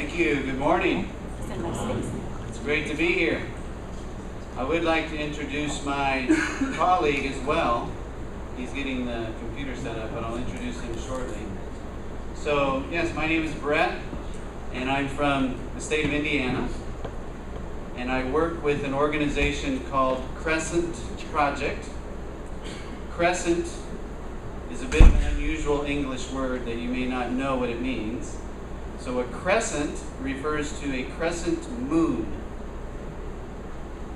Thank you. Good morning. It's great to be here. I would like to introduce my colleague as well. He's getting the computer set up, but I'll introduce him shortly. So, yes, my name is Brett, and I'm from the state of Indiana. And I work with an organization called Crescent Project. Crescent is a bit of an unusual English word that you may not know what it means. So a crescent refers to a crescent moon.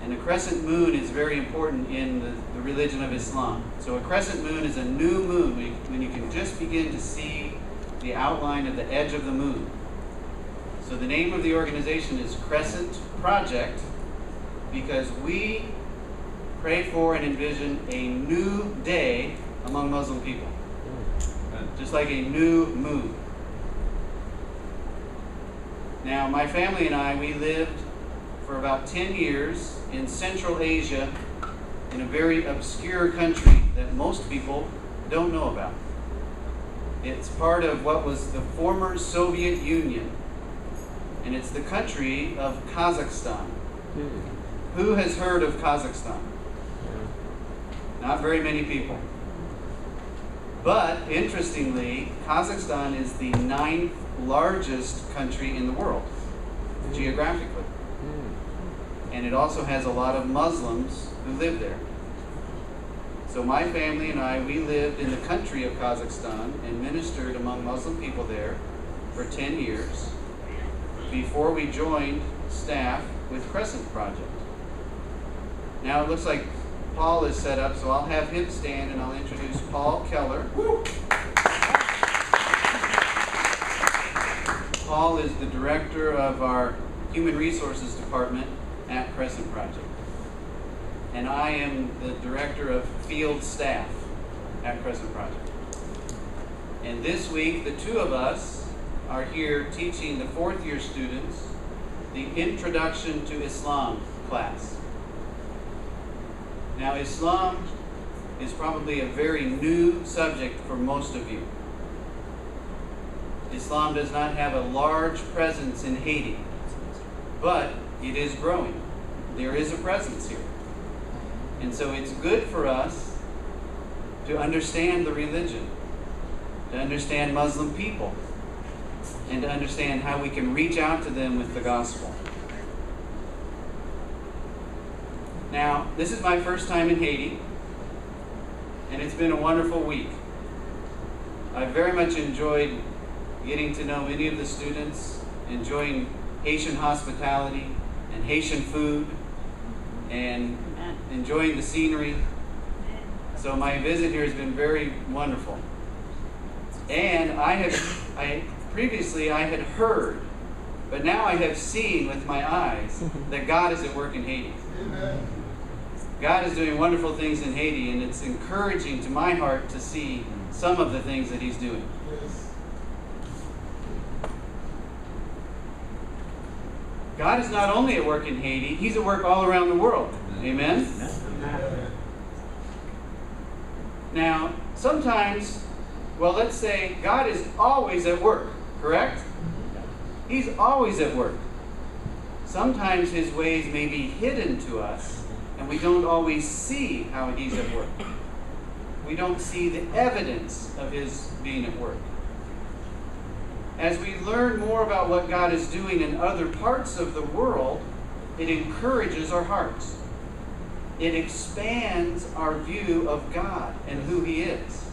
And a crescent moon is very important in the religion of Islam. So a crescent moon is a new moon when you can just begin to see the outline of the edge of the moon. So the name of the organization is Crescent Project because we pray for and envision a new day among Muslim people. Just like a new moon. Now, my family and I, we lived for about 10 years in Central Asia in a very obscure country that most people don't know about. It's part of what was the former Soviet Union, and it's the country of Kazakhstan. Who has heard of Kazakhstan? Not very many people. But, interestingly, Kazakhstan is the 9th largest country in the world, geographically. And it also has a lot of Muslims who live there. So my family and I, we lived in the country of Kazakhstan and ministered among Muslim people there for 10 years before we joined staff with Crescent Project. Now it looks like Paul is set up, so I'll have him stand and I'll introduce Paul Keller. Paul is the director of our Human Resources Department at Crescent Project. And I am the director of field staff at Crescent Project. And this week, the two of us are here teaching the 4th year students the Introduction to Islam class. Now, Islam is probably a very new subject for most of you. Islam does not have a large presence in Haiti, but it is growing. There is a presence here. And so it's good for us to understand the religion, to understand Muslim people, and to understand how we can reach out to them with the gospel. Now, this is my first time in Haiti, and it's been a wonderful week. I very much enjoyed getting to know many of the students, enjoying Haitian hospitality and Haitian food, and enjoying the scenery. So my visit here has been very wonderful. And previously I had heard, but now I have seen with my eyes that God is at work in Haiti. Amen. God is doing wonderful things in Haiti, and it's encouraging to my heart to see some of the things that He's doing. Yes. God is not only at work in Haiti, He's at work all around the world. Amen? Amen. Now, sometimes, well, let's say God is always at work, correct? He's always at work. Sometimes His ways may be hidden to us, and we don't always see how He's at work. We don't see the evidence of His being at work. As we learn more about what God is doing in other parts of the world, it encourages our hearts. It expands our view of God and who He is.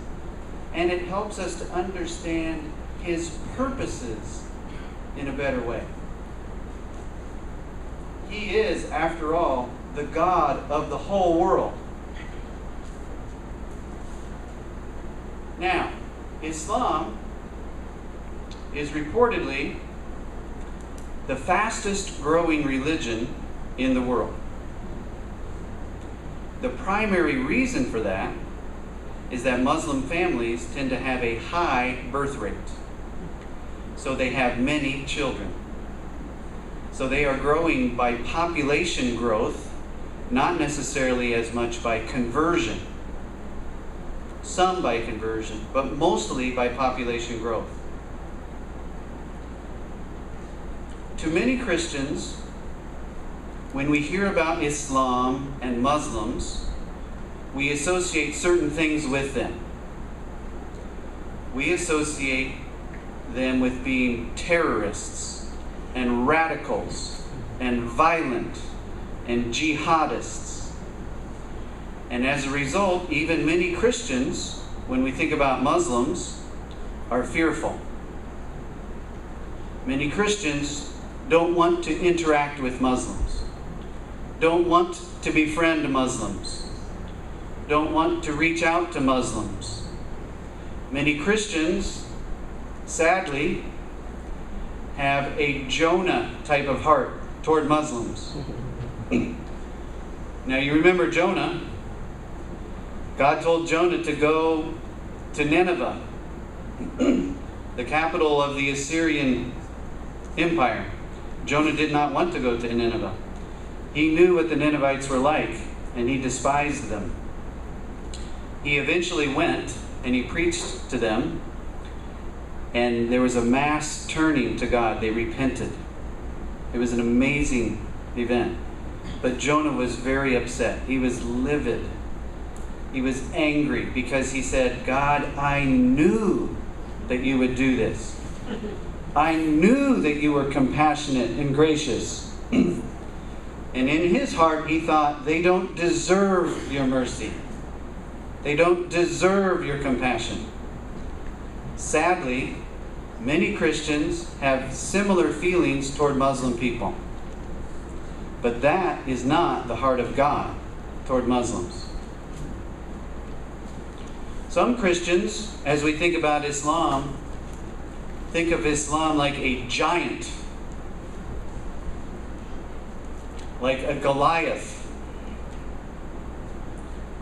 And it helps us to understand His purposes in a better way. He is, after all, the God of the whole world. Now, Islam is reportedly the fastest growing religion in the world. The primary reason for that is that Muslim families tend to have a high birth rate. So they have many children. So they are growing by population growth, not necessarily as much by conversion. Some by conversion, but mostly by population growth. To many Christians, when we hear about Islam and Muslims, we associate certain things with them. We associate them with being terrorists and radicals and violent and jihadists. And as a result, even many Christians, when we think about Muslims, are fearful. Many Christians don't want to interact with Muslims, don't want to befriend Muslims, don't want to reach out to Muslims. Many Christians, sadly, have a Jonah type of heart toward Muslims. Now you remember Jonah. God told Jonah to go to Nineveh, the capital of the Assyrian Empire. Jonah did not want to go to Nineveh. He knew what the Ninevites were like, and he despised them. He eventually went, and he preached to them, and there was a mass turning to God. They repented. It was an amazing event. But Jonah was very upset. He was livid. He was angry because he said, God, I knew that you would do this. I knew that you were compassionate and gracious. And in his heart, he thought, they don't deserve your mercy. They don't deserve your compassion. Sadly, many Christians have similar feelings toward Muslim people. But that is not the heart of God toward Muslims. Some Christians, as we think about Islam, think of Islam like a giant, like a Goliath.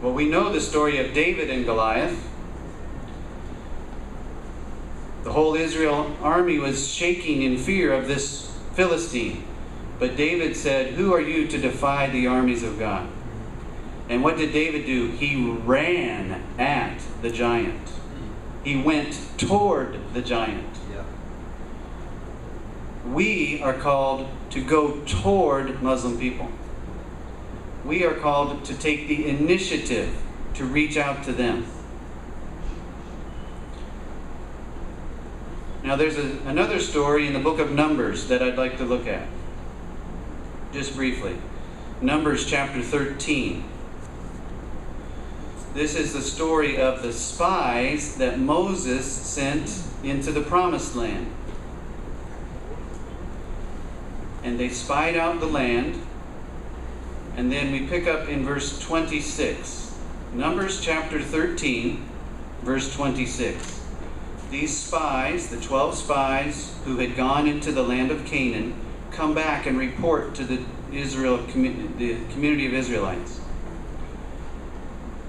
Well, we know the story of David and Goliath. The whole Israel army was shaking in fear of this Philistine. But David said, who are you to defy the armies of God? And what did David do? He ran at the giant. He went toward the giant. Yeah. We are called to go toward Muslim people. We are called to take the initiative to reach out to them. Now there's another story in the book of Numbers that I'd like to look at. Just briefly. Numbers chapter 13. This is the story of the spies that Moses sent into the promised land. And they spied out the land. And then we pick up in verse 26. Numbers chapter 13, verse 26. These spies, the 12 spies who had gone into the land of Canaan, come back and report to the community of Israelites.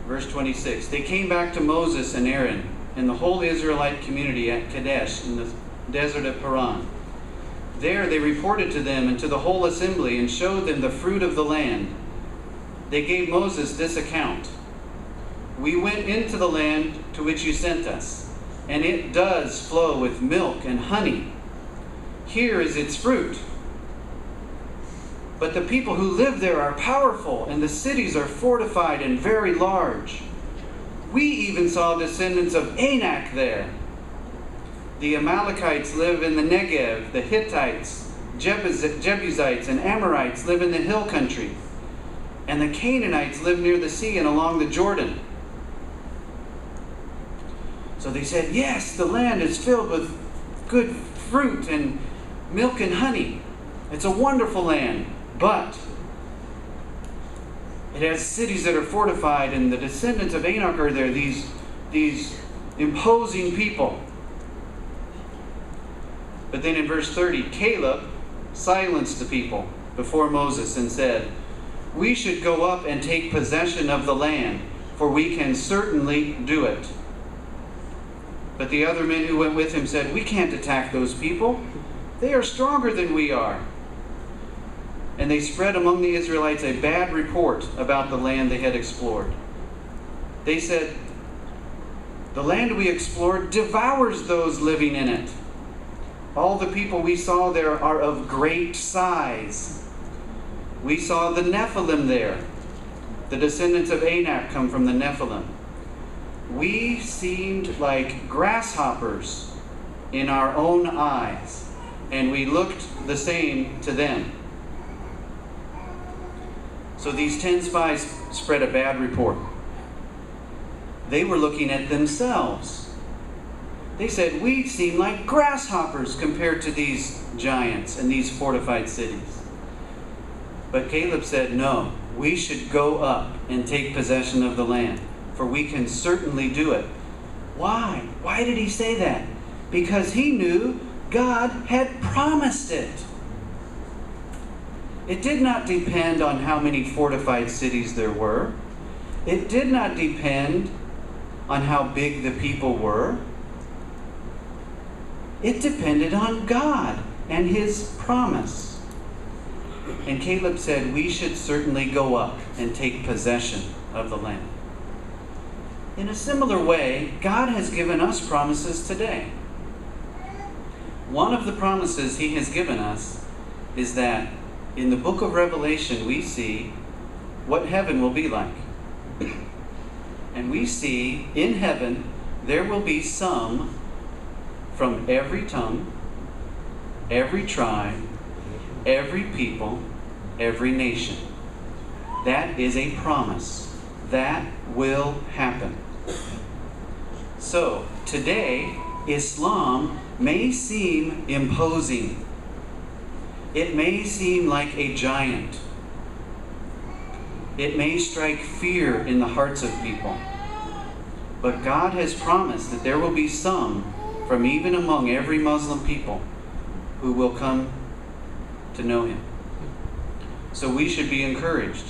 Verse 26. They came back to Moses and Aaron and the whole Israelite community at Kadesh in the desert of Paran. There they reported to them and to the whole assembly and showed them the fruit of the land. They gave Moses this account. We went into the land to which you sent us, and it does flow with milk and honey. Here is its fruit. But the people who live there are powerful, and the cities are fortified and very large. We even saw descendants of Anak there. The Amalekites live in the Negev, the Hittites, Jebusites, and Amorites live in the hill country, and the Canaanites live near the sea and along the Jordan. So they said, yes, the land is filled with good fruit and milk and honey. It's a wonderful land. But it has cities that are fortified, and the descendants of Anak are there, these imposing people. But then in verse 30, Caleb silenced the people before Moses and said, we should go up and take possession of the land, for we can certainly do it. But the other men who went with him said, we can't attack those people. They are stronger than we are. And they spread among the Israelites a bad report about the land they had explored. They said, the land we explored devours those living in it. All the people we saw there are of great size. We saw the Nephilim there. The descendants of Anak come from the Nephilim. We seemed like grasshoppers in our own eyes, and we looked the same to them. So these 10 spies spread a bad report. They were looking at themselves. They said, we seem like grasshoppers compared to these giants and these fortified cities. But Caleb said, no, we should go up and take possession of the land, for we can certainly do it. Why? Why did he say that? Because he knew God had promised it. It did not depend on how many fortified cities there were. It did not depend on how big the people were. It depended on God and His promise. And Caleb said, we should certainly go up and take possession of the land. In a similar way, God has given us promises today. One of the promises He has given us is that in the book of Revelation we see what heaven will be like. And we see in heaven there will be some from every tongue, every tribe, every people, every nation. That is a promise. That will happen. So, today, Islam may seem imposing. It may seem like a giant. It may strike fear in the hearts of people. But God has promised that there will be some from even among every Muslim people who will come to know Him. So we should be encouraged.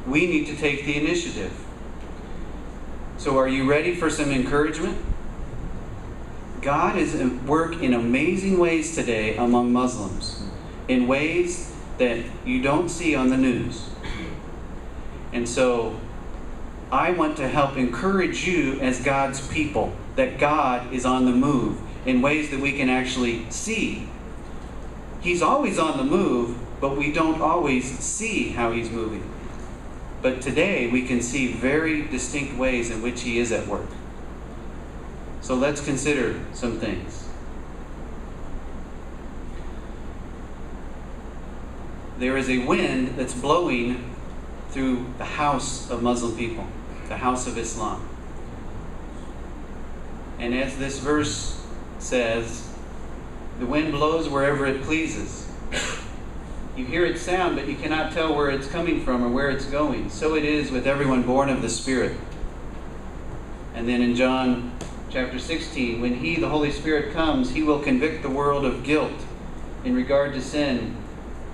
We need to take the initiative. So are you ready for some encouragement? God is at work in amazing ways today among Muslims, in ways that you don't see on the news. And so I want to help encourage you as God's people that God is on the move in ways that we can actually see. He's always on the move, but we don't always see how He's moving. But today we can see very distinct ways in which He is at work. So let's consider some things. There is a wind that's blowing through the house of Muslim people, the house of Islam. And as this verse says, the wind blows wherever it pleases. You hear its sound, but you cannot tell where it's coming from or where it's going. So it is with everyone born of the Spirit. And then in John chapter 16, when He, the Holy Spirit, comes, He will convict the world of guilt in regard to sin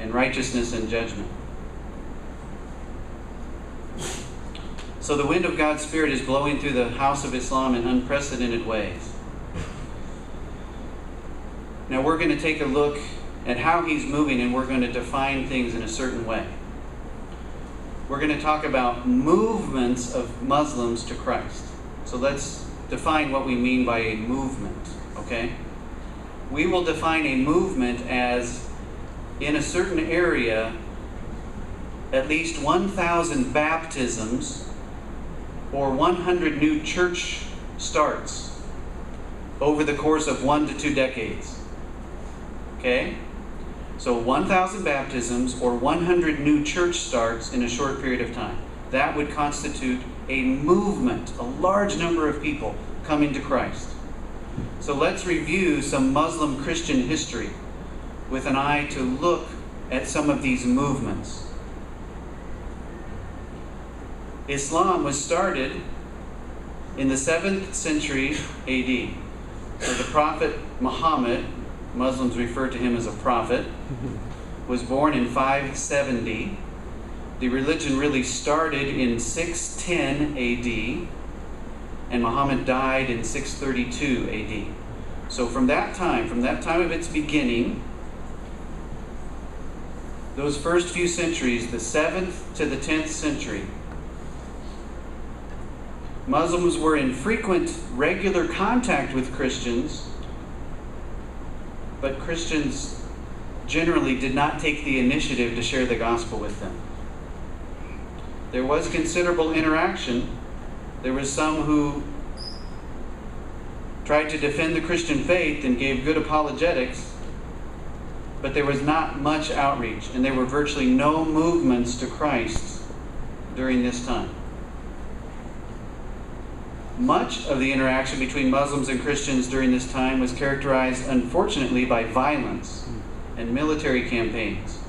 and righteousness and judgment. So the wind of God's Spirit is blowing through the house of Islam in unprecedented ways. Now we're going to take a look at how He's moving, and we're going to define things in a certain way. We're going to talk about movements of Muslims to Christ. So let's define what we mean by a movement, okay? We will define a movement as, in a certain area, at least 1,000 baptisms or 100 new church starts over the course of 1 to 2 decades. Okay? So 1,000 baptisms or 100 new church starts in a short period of time. That would constitute a movement, a large number of people coming to Christ. So let's review some Muslim Christian history with an eye to look at some of these movements. Islam was started in the 7th century AD. So the Prophet Muhammad, Muslims refer to him as a prophet, was born in 570. The religion really started in 610 AD, and Muhammad died in 632 AD. So from that time of its beginning, those first few centuries, the 7th to the 10th century, Muslims were in frequent, regular contact with Christians, but Christians generally did not take the initiative to share the gospel with them. There was considerable interaction. There was some who tried to defend the Christian faith and gave good apologetics, but there was not much outreach, and there were virtually no movements to Christ during this time. Much of the interaction between Muslims and Christians during this time was characterized, unfortunately, by violence and military campaigns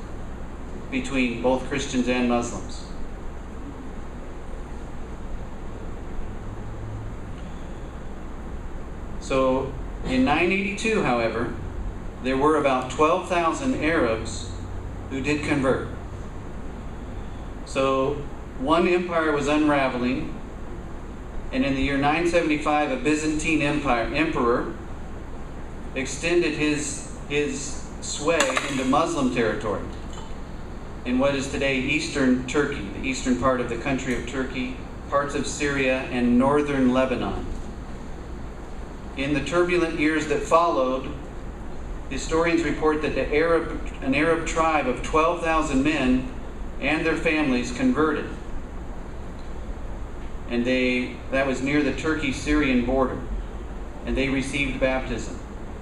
between both Christians and Muslims. So, in 982, however, there were about 12,000 Arabs who did convert. So, one empire was unraveling, and in the year 975, a Byzantine emperor extended his sway into Muslim territory in what is today eastern Turkey, the eastern part of the country of Turkey, parts of Syria, and northern Lebanon. In the turbulent years that followed, historians report that an Arab tribe of 12,000 men and their families converted. And that was near the Turkey-Syrian border. And they received baptism.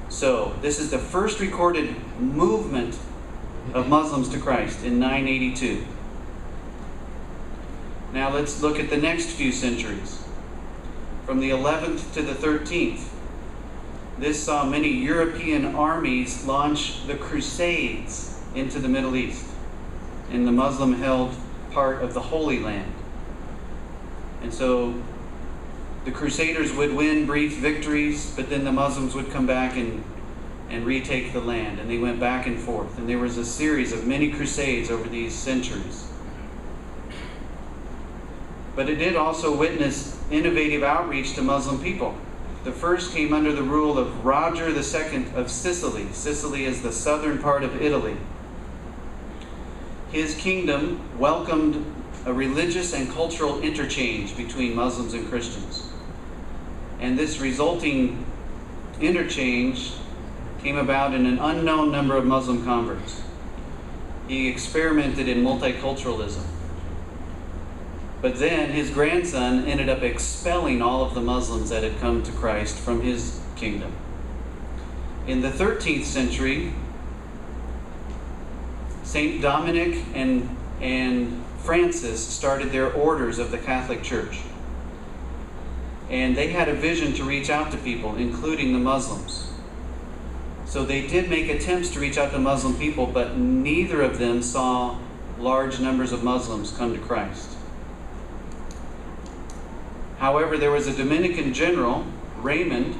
So, this is the first recorded movement of Muslims to Christ in 982. Now let's look at the next few centuries. From the 11th to the 13th, this saw many European armies launch the Crusades into the Middle East, in the Muslim-held part of the Holy Land. And so the Crusaders would win brief victories, but then the Muslims would come back and retake the land, and they went back and forth. And there was a series of many crusades over these centuries. But it did also witness innovative outreach to Muslim people. The first came under the rule of Roger II of Sicily. Sicily is the southern part of Italy. His kingdom welcomed a religious and cultural interchange between Muslims and Christians. And this resulting interchange came about in an unknown number of Muslim converts. He experimented in multiculturalism. But then his grandson ended up expelling all of the Muslims that had come to Christ from his kingdom. In the 13th century, Saint Dominic and Francis started their orders of the Catholic Church. And they had a vision to reach out to people, including the Muslims. So they did make attempts to reach out to Muslim people, but neither of them saw large numbers of Muslims come to Christ. However, there was a Dominican general, Raymond,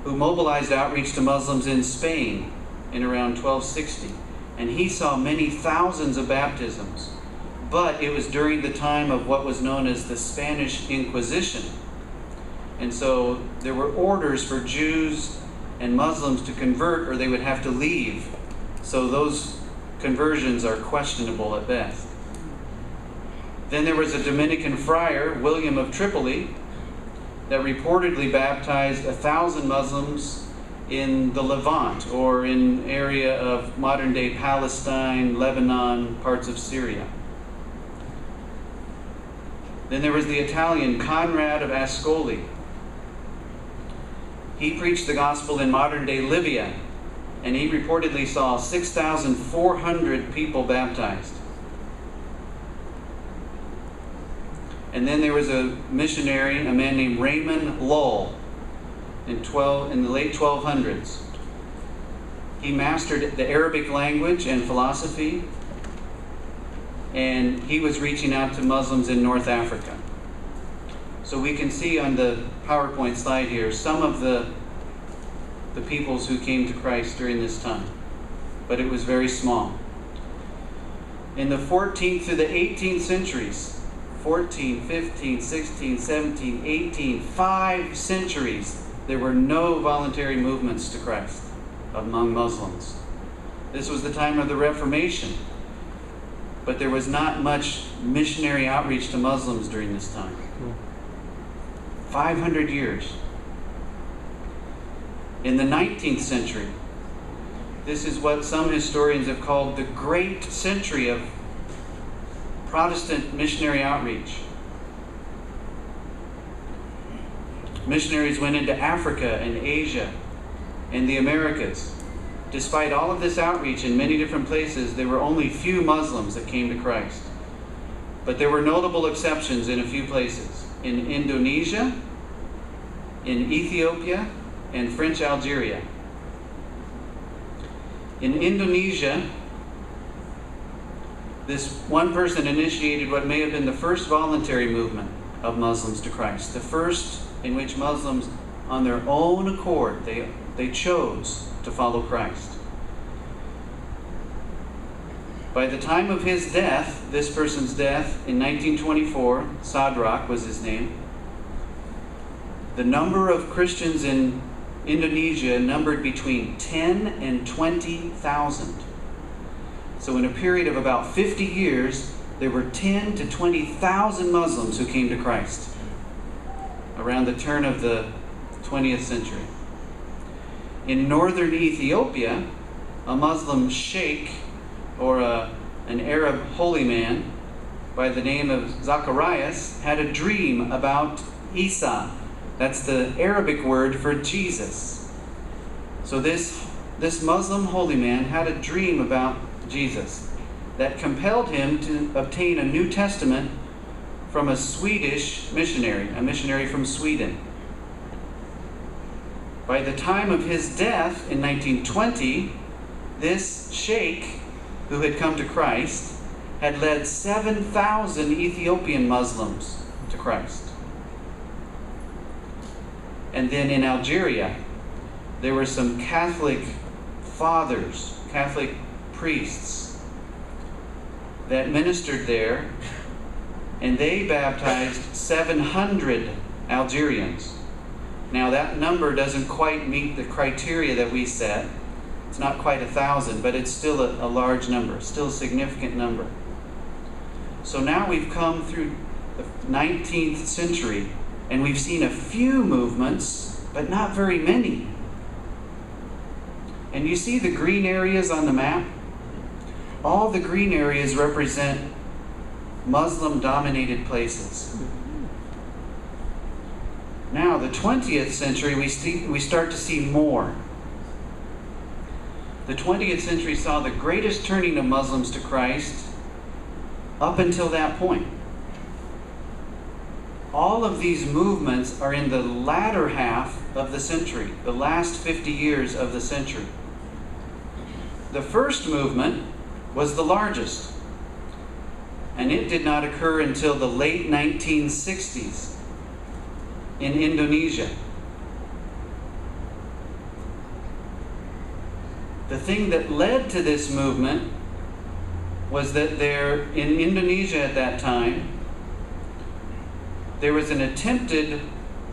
who mobilized outreach to Muslims in Spain in around 1260. And he saw many thousands of baptisms. But it was during the time of what was known as the Spanish Inquisition. And so there were orders for Jews and Muslims to convert, or they would have to leave. So those conversions are questionable at best. Then there was a Dominican friar, William of Tripoli, that reportedly baptized 1,000 Muslims in the Levant, or in area of modern-day Palestine, Lebanon, parts of Syria. Then there was the Italian Conrad of Ascoli. He preached the gospel in modern-day Libya, and he reportedly saw 6,400 people baptized. And then there was a missionary, a man named Raymond Lull, in the late 1200s. He mastered the Arabic language and philosophy, and he was reaching out to Muslims in North Africa. So we can see on the PowerPoint slide here some of the peoples who came to Christ during this time, but it was very small. In the 14th to the 18th centuries, 14, 15, 16, 17, 18, 5 centuries, there were no voluntary movements to Christ among Muslims. This was the time of the Reformation, but there was not much missionary outreach to Muslims during this time. 500 years. In the 19th century, This is what some historians have called the great century of Protestant missionary outreach. Missionaries went into Africa and Asia and the Americas. Despite all of this outreach in many different places, there were only few Muslims that came to Christ. But there were notable exceptions in a few places. In Indonesia, in Ethiopia, and French Algeria. In Indonesia, this one person initiated what may have been the first voluntary movement of Muslims to Christ. The first in which Muslims, on their own accord, they chose to follow Christ. By the time of his death, this person's death in 1924, Sadrak was his name, the number of Christians in Indonesia numbered between 10 and 20,000. So in a period of about 50 years, there were 10 to 20,000 Muslims who came to Christ around the turn of the 20th century. In northern Ethiopia, a Muslim sheikh, or an Arab holy man by the name of Zacharias, had a dream about Isa. That's the Arabic word for Jesus. So this Muslim holy man had a dream about Jesus that compelled him to obtain a New Testament from a Swedish missionary, a missionary from Sweden. By the time of his death in 1920, this sheikh who had come to Christ had led 7,000 Ethiopian Muslims to Christ. And then in Algeria, there were some Catholic fathers, Catholic priests that ministered there, and they baptized 700 Algerians. Now that number doesn't quite meet the criteria that we set. It's not quite 1,000, but it's still a large number, still a significant number. So now we've come through the 19th century, and we've seen a few movements, but not very many. And you see the green areas on the map? All the green areas represent Muslim-dominated places. Now, the 20th century, we start to see more. The 20th century saw the greatest turning of Muslims to Christ up until that point. All of these movements are in the latter half of the century, the last 50 years of the century. The first movement was the largest, and it did not occur until the late 1960s in Indonesia. The thing that led to this movement was that there, in Indonesia at that time, there was an attempted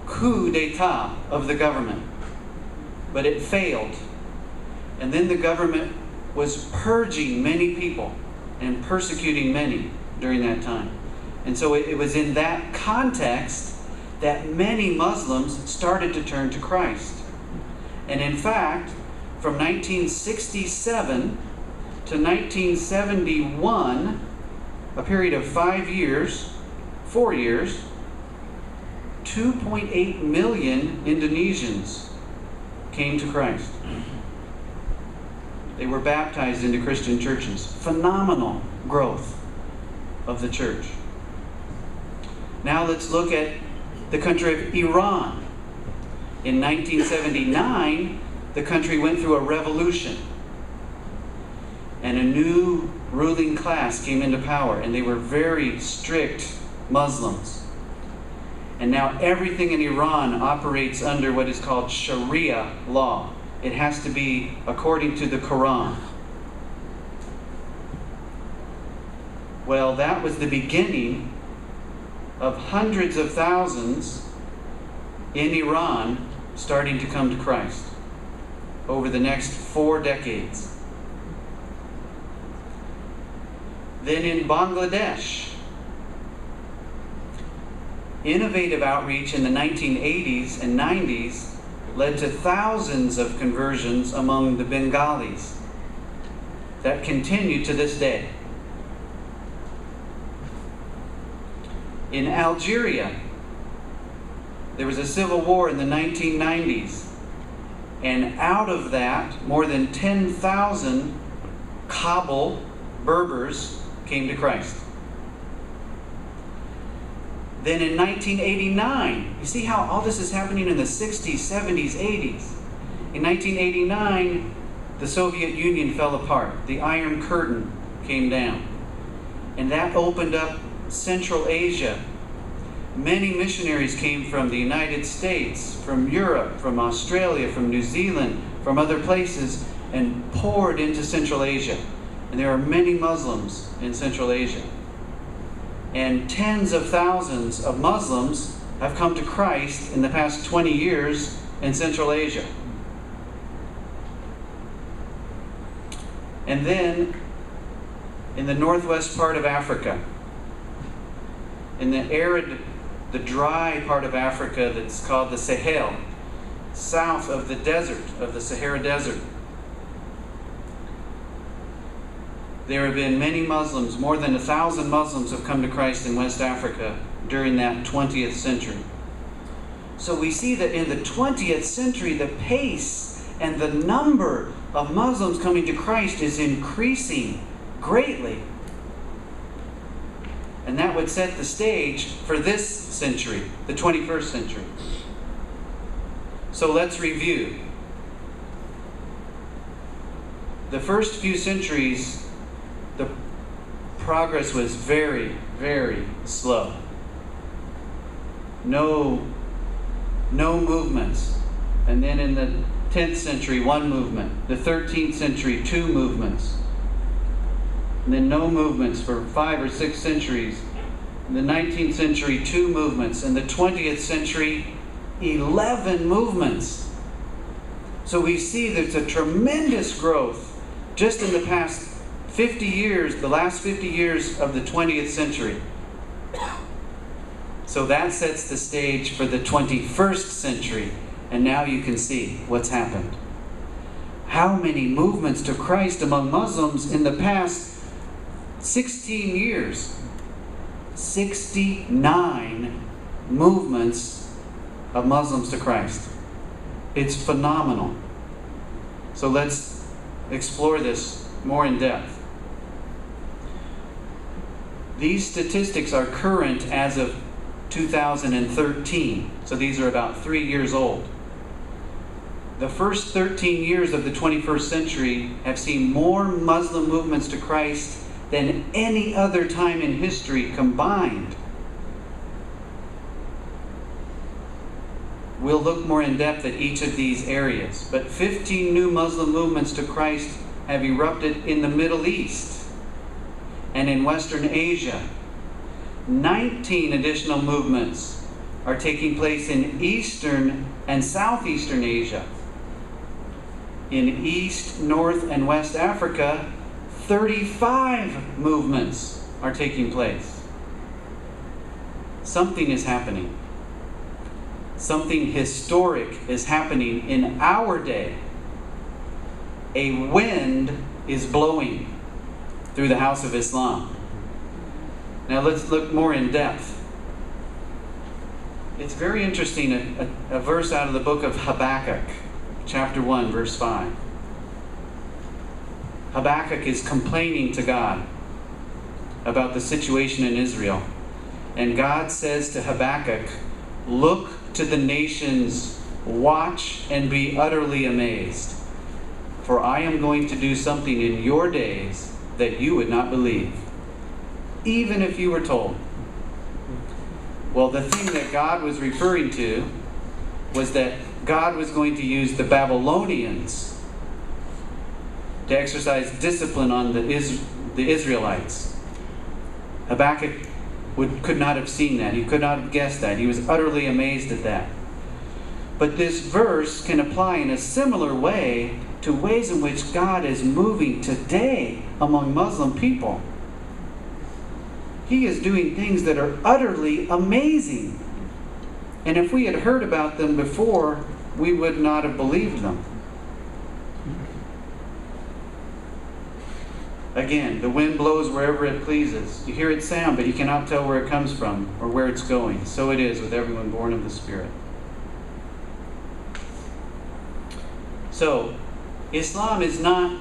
coup d'etat of the government, but it failed. And then the government was purging many people and persecuting many during that time. And so it was in that context that many Muslims started to turn to Christ. And in fact, from 1967 to 1971, a period of 4 years, 2.8 million Indonesians came to Christ. They were baptized into Christian churches. Phenomenal growth of the church. Now let's look at the country of Iran. In 1979, the country went through a revolution, and a new ruling class came into power, and they were very strict Muslims. And now everything in Iran operates under what is called Sharia law. It has to be according to the Quran. Well, that was the beginning of hundreds of thousands in Iran starting to come to Christ over the next 4 decades. Then in Bangladesh, innovative outreach in the 1980s and 90s led to thousands of conversions among the Bengalis that continue to this day. In Algeria, there was a civil war in the 1990s, and out of that, more than 10,000 Kabul Berbers came to Christ. Then in 1989, you see how all this is happening in the 60s, 70s, 80s. In 1989, the Soviet Union fell apart. The Iron Curtain came down. And that opened up Central Asia. Many missionaries came from the United States, from Europe, from Australia, from New Zealand, from other places, and poured into Central Asia. And there are many Muslims in Central Asia. And tens of thousands of Muslims have come to Christ in the past 20 years in Central Asia. And then in the northwest part of Africa, in the arid, the dry part of Africa that's called the Sahel, south of the desert, of the Sahara Desert, there have been many Muslims, more than 1,000 Muslims have come to Christ in West Africa during that 20th century. So we see that in the 20th century, the pace and the number of Muslims coming to Christ is increasing greatly. And that would set the stage for this century, the 21st century. So let's review. The first few centuries, the progress was very, very slow. No movements. And then in the 10th century, one movement. The 13th century, two movements. And then no movements for 5 or 6 centuries. In the 19th century, two movements. In the 20th century, 11 movements. So we see there's a tremendous growth just in the past 50 years, the last 50 years of the 20th century. So that sets the stage for the 21st century. And now you can see what's happened. How many movements to Christ among Muslims in the past 16 years? 69 movements of Muslims to Christ. It's phenomenal. So let's explore this more in depth. These statistics are current as of 2013. So these are about 3 years old. The first 13 years of the 21st century have seen more Muslim movements to Christ than any other time in history combined. We'll look more in depth at each of these areas. But 15 new Muslim movements to Christ have erupted in the Middle East and in Western Asia. 19 additional movements are taking place in Eastern and Southeastern Asia. In East, North, and West Africa, 35 movements are taking place. Something is happening. Something historic is happening in our day. A wind is blowing through the house of Islam. Now let's look more in depth. It's very interesting, a verse out of the book of Habakkuk, chapter 1, verse 5. Habakkuk is complaining to God about the situation in Israel. And God says to Habakkuk, "Look to the nations, watch and be utterly amazed. For I am going to do something in your days that you would not believe, even if you were told." Well, the thing that God was referring to was that God was going to use the Babylonians to exercise discipline on the Israelites. Habakkuk could not have seen that. He could not have guessed that. He was utterly amazed at that. But this verse can apply in a similar way to ways in which God is moving today among Muslim people. He is doing things that are utterly amazing. And if we had heard about them before, we would not have believed them. Again, the wind blows wherever it pleases. You hear its sound, but you cannot tell where it comes from or where it's going. So it is with everyone born of the Spirit. So, Islam is not